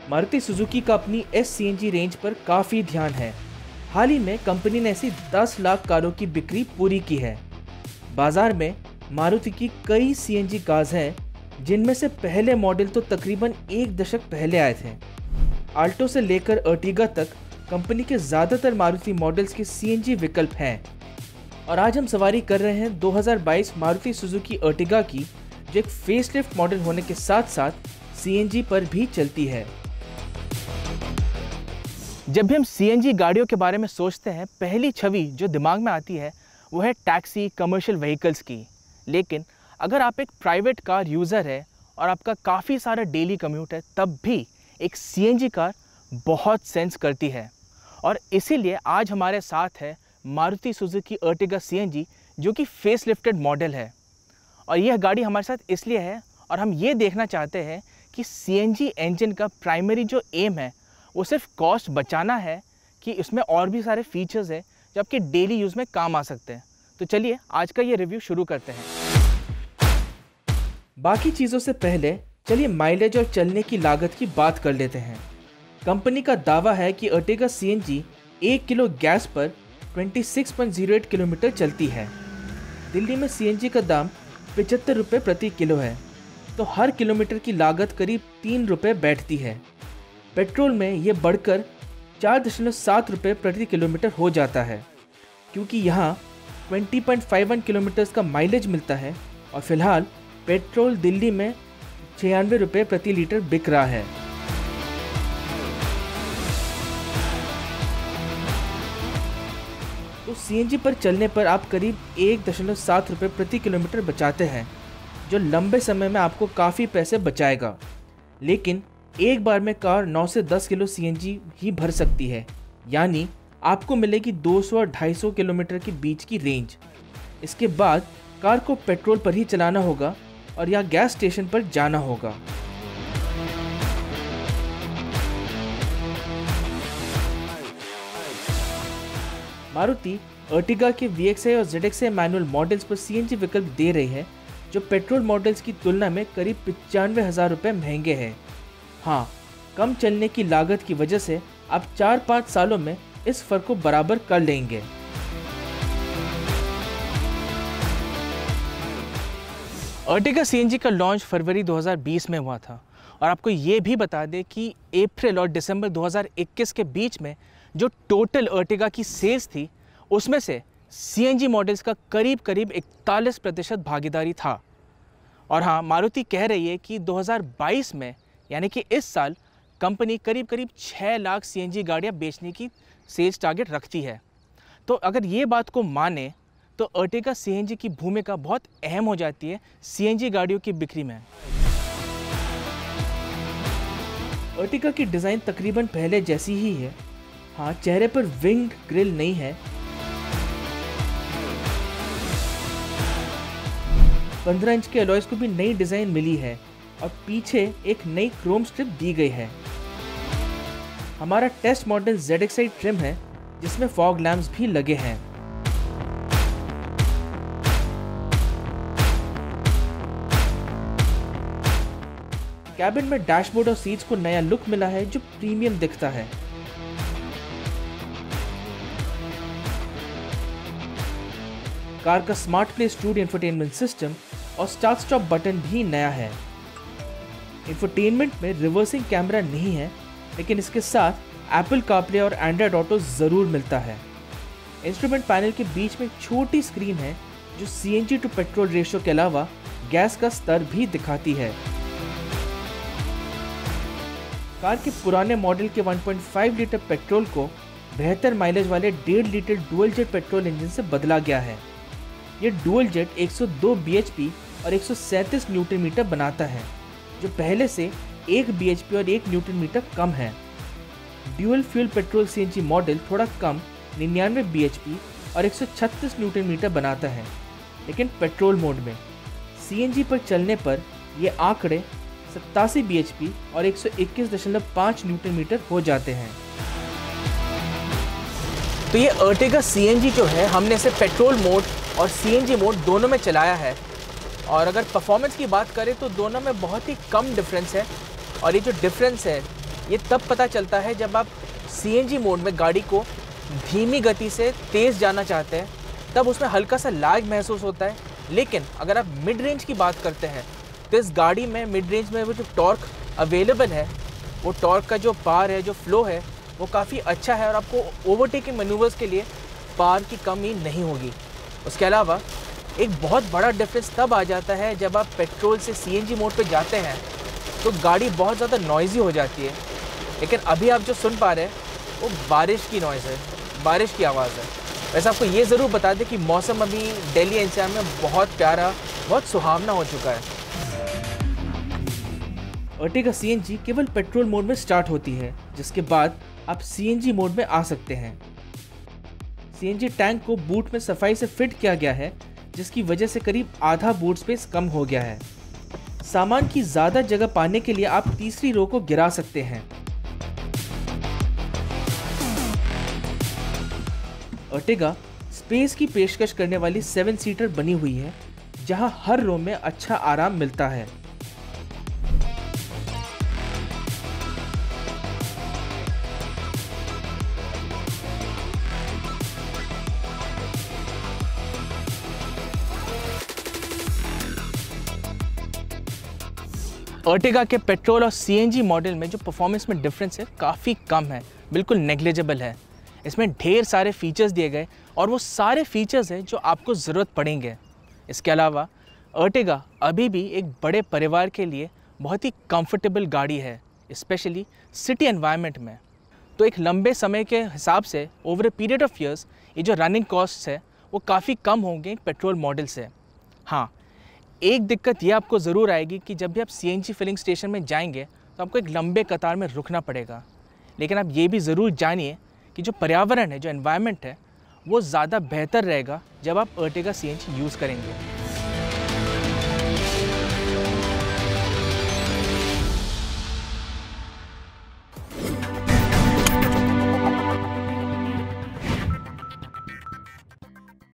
Maruti Suzuki का अपनी S CNG range पर काफ़ी ध्यान है। हाल ही में कंपनी ने ऐसी 10 लाख कारों की बिक्री पूरी की है। बाजार में मारुति की कई सीएनजी कार्स हैं, जिनमें से पहले मॉडल तो तकरीबन एक दशक पहले आए थे। आल्टो से लेकर अर्टिगा तक कंपनी के ज़्यादातर मारुति मॉडल्स के सीएनजी विकल्प हैं। और आज हम सवारी कर रहे हैं 2022 मारुति सुजुकी अर्टिगा की, जो एक फेसलिफ्ट मॉडल होने के साथ साथ सीएनजी पर भी चलती है। जब भी हम सीएनजी गाड़ियों के बारे में सोचते हैं, पहली छवि जो दिमाग में आती है वो है टैक्सी, कमर्शियल व्हीकल्स की। लेकिन अगर आप एक प्राइवेट कार यूज़र है और आपका काफ़ी सारा डेली कम्यूट है, तब भी एक सीएनजी कार बहुत सेंस करती है। और इसीलिए आज हमारे साथ है मारुति सुजुकी अर्टिगा सीएनजी, जो कि फेस लिफ्टेड मॉडल है। और यह गाड़ी हमारे साथ इसलिए है और हम ये देखना चाहते हैं कि सीएनजी इंजन का प्राइमरी जो एम है वो सिर्फ कॉस्ट बचाना है कि इसमें और भी सारे फीचर्स हैं जो आपके डेली यूज़ में काम आ सकते हैं। तो चलिए आज का ये रिव्यू शुरू करते हैं। बाकी चीज़ों से पहले चलिए माइलेज और चलने की लागत की बात कर लेते हैं। कंपनी का दावा है कि अर्टिगा सीएनजी 1 किलो गैस पर 26.08 किलोमीटर चलती है। दिल्ली में सीएनजी का दाम 75 रुपये प्रति किलो है, तो हर किलोमीटर की लागत करीब 3 रुपये बैठती है। पेट्रोल में ये बढ़कर 4.7 रुपये प्रति किलोमीटर हो जाता है, क्योंकि यहाँ 20.51 किलोमीटर्स का माइलेज मिलता है। और फिलहाल पेट्रोल दिल्ली में 96 रुपये प्रति लीटर बिक रहा है। तो सीएनजी पर चलने पर आप करीब 1.7 रुपये प्रति किलोमीटर बचाते हैं, जो लंबे समय में आपको काफ़ी पैसे बचाएगा। लेकिन एक बार में कार 9 से 10 किलो सीएनजी ही भर सकती है, यानी आपको मिलेगी 200 और 250 किलोमीटर के बीच की रेंज। इसके बाद कार को पेट्रोल पर ही चलाना होगा और या गैस स्टेशन पर जाना होगा। मारुति अर्टिगा के VXI और ZXI मैनुअल मॉडल्स पर सीएनजी विकल्प दे रही है, जो पेट्रोल मॉडल्स की तुलना में करीब 95,000 रुपये महंगे हैं। हाँ, कम चलने की लागत की वजह से आप 4-5 सालों में इस फर्क को बराबर कर लेंगे। अर्टिगा सीएनजी का लॉन्च फरवरी 2020 में हुआ था। और आपको ये भी बता दें कि अप्रैल और दिसंबर 2021 के बीच में जो टोटल अर्टिगा की सेल्स थी, उसमें से सीएनजी मॉडल्स का करीब 41% भागीदारी था। और हाँ, मारुति कह रही है कि 2022 में यानी कि इस साल कंपनी करीब 6 लाख सीएनजी गाड़ियाँ बेचने की सेल्स टारगेट रखती है। तो अगर ये बात को माने तो अर्टिगा सीएनजी की भूमिका बहुत अहम हो जाती है सीएनजी गाड़ियों की बिक्री में। अर्टिगा की डिज़ाइन तकरीबन पहले जैसी ही है। हाँ, चेहरे पर विंग्ड ग्रिल नहीं है। 15 इंच के अलॉयज को भी नई डिज़ाइन मिली है और पीछे एक नई क्रोम स्ट्रिप दी गई है। हमारा टेस्ट मॉडल ZXI ट्रिम है, जिसमें फॉग लैम्प्स भी लगे हैं। कैबिन में डैशबोर्ड और सीट्स को नया लुक मिला है, जो प्रीमियम दिखता है। कार का smart play studio infotainment system और स्टार्ट स्टॉप बटन भी नया है। इंफोटेनमेंट में रिवर्सिंग कैमरा नहीं है, लेकिन इसके साथ एप्पल कारप्ले और एंड्रॉयड ऑटो ज़रूर मिलता है। इंस्ट्रूमेंट पैनल के बीच में एक छोटी स्क्रीन है, जो सीएनजी टू पेट्रोल रेशियो के अलावा गैस का स्तर भी दिखाती है। कार के पुराने मॉडल के 1.5 लीटर पेट्रोल को बेहतर माइलेज वाले 1.5 litre dual jet petrol engine से बदला गया है। ये डुअल जेट 102 bhp और 137 न्यूटन मीटर बनाता है, जो पहले से 1 bhp और 1 न्यूटन मीटर कम है। Dual fuel petrol CNG model थोड़ा कम 99 bhp और 136 न्यूटन मीटर बनाता है, लेकिन पेट्रोल मोड में। सीएनजी पर चलने पर ये आंकड़े 87 bhp और 121.5 न्यूटन मीटर हो जाते हैं। तो ये अर्टिगा सीएनजी जो है, हमने इसे पेट्रोल मोड और सीएनजी मोड दोनों में चलाया है। और अगर परफॉर्मेंस की बात करें तो दोनों में बहुत ही कम डिफरेंस है। और ये जो डिफरेंस है ये तब पता चलता है जब आप CNG मोड में गाड़ी को धीमी गति से तेज़ जाना चाहते हैं, तब उसमें हल्का सा लैग महसूस होता है। लेकिन अगर आप मिड रेंज की बात करते हैं तो इस गाड़ी में मिड रेंज में वो जो टॉर्क अवेलेबल है, वो टॉर्क का जो पावर है, जो फ्लो है, वो काफ़ी अच्छा है और आपको ओवरटेकिंग मैन्यूवर्स के लिए पावर की कमी नहीं होगी। उसके अलावा एक बहुत बड़ा डिफरेंस तब आ जाता है जब आप पेट्रोल से CNG मोड पे जाते हैं तो गाड़ी बहुत ज़्यादा नॉइज़ी हो जाती है। लेकिन अभी आप जो सुन पा रहे हैं वो बारिश की नॉइज़ है, बारिश की आवाज़ है। वैसे आपको ये ज़रूर बता दें कि मौसम अभी दिल्ली NCR में बहुत प्यारा, बहुत सुहावना हो चुका है। अर्टिगा CNG केवल पेट्रोल मोड में स्टार्ट होती है, जिसके बाद आप CNG मोड में आ सकते हैं। CNG टैंक को बूट में सफाई से फिट किया गया है, जिसकी वजह से करीब आधा बूट स्पेस कम हो गया है। सामान की ज़्यादा जगह पाने के लिए आप तीसरी रो को गिरा सकते हैं। अर्टिगा स्पेस की पेशकश करने वाली 7 सीटर बनी हुई है, जहां हर रो में अच्छा आराम मिलता है। अर्टिगा के पेट्रोल और CNG मॉडल में जो परफॉर्मेंस में डिफरेंस है काफ़ी कम है, बिल्कुल नेग्लिजिबल है। इसमें ढेर सारे फीचर्स दिए गए और वो सारे फीचर्स हैं जो आपको ज़रूरत पड़ेंगे। इसके अलावा अर्टिगा अभी भी एक बड़े परिवार के लिए बहुत ही कंफर्टेबल गाड़ी है, स्पेशली सिटी एनवायरनमेंट में। तो एक लंबे समय के हिसाब से over a period of years ये जो रनिंग कॉस्ट है वो काफ़ी कम होंगे पेट्रोल मॉडल से। हाँ, एक दिक्कत ये आपको ज़रूर आएगी कि जब भी आप CNG फिलिंग स्टेशन में जाएंगे तो आपको एक लंबे कतार में रुकना पड़ेगा। लेकिन आप ये भी ज़रूर जानिए कि जो पर्यावरण है, जो एनवायरनमेंट है, वो ज़्यादा बेहतर रहेगा जब आप अर्टिगा CNG यूज़ करेंगे।